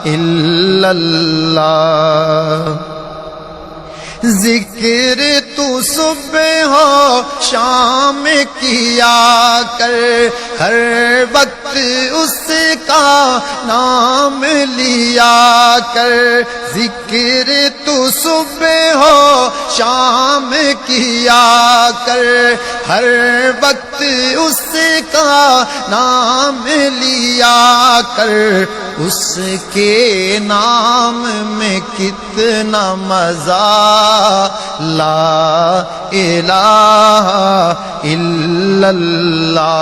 الا اللہ۔ ذکر تو صبح و شام کیا کر، ہر وقت اس کا نام لیا کر۔ ذکر تو صبح و شام کیا کر، ہر وقت اس کا نام لیا کر۔ اس کے نام میں کتنا مزہ، لا الہ الا اللہ،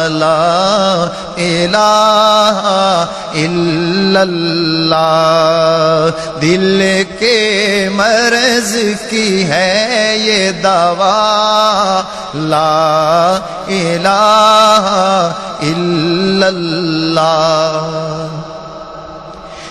لا الہ الا اللہ۔ دل کے مرض کی ہے یہ دوا، لا الہ الا اللہ۔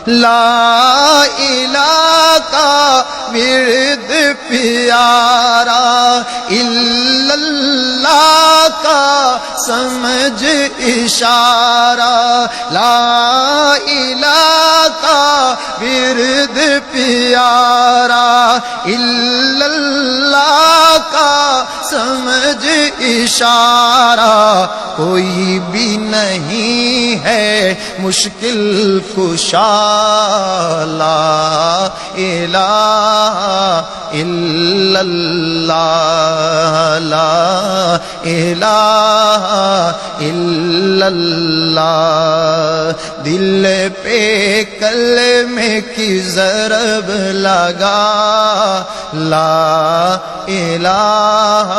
لا الہ کا ورد پیارا، الا اللہ کا سمجھ اشارہ۔ لا الہ کا ورد پیارا، الا اللہ کا سمجھ اشارہ۔ کوئی بھی نہیں ہے مشکل کشا، لا الہ الا اللہ، لا الہ الا اللہ۔ دل پہ کلمے کی ضرب لگا، لا الہ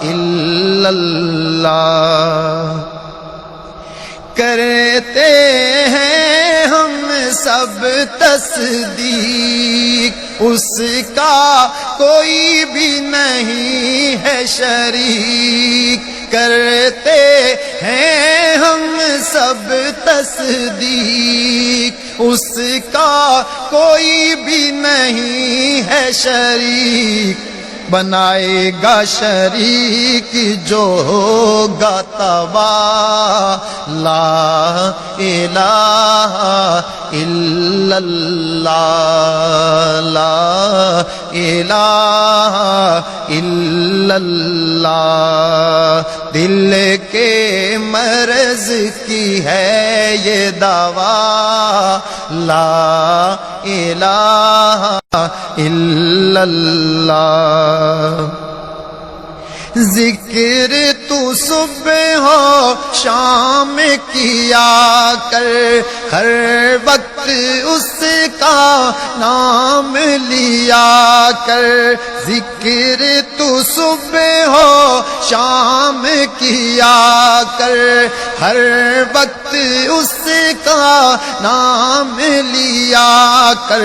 الا اللہ۔ کرتے ہیں ہم سب تصدیق، اس کا کوئی بھی نہیں ہے شریک۔ کرتے ہیں ہم سب تصدیق، اس کا کوئی بھی نہیں ہے شریک۔ بنائے گا شریک جو ہوگا تباہ، لا الہ الا اللہ، لا الہ الا اللہ۔ دل کے مرض کی ہے یہ دوا، لا الہ الا اللہ۔ ذکر تو صبح و شام کیا کر، ہر وقت اس کا نام لیا کر۔ ذکر تو صبح و شام کیا کر، ہر وقت اس کا نام لیا کر۔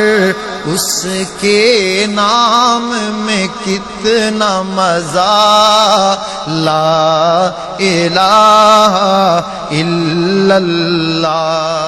اس کے نام میں کتنا مزہ، لا الہ الا اللہ۔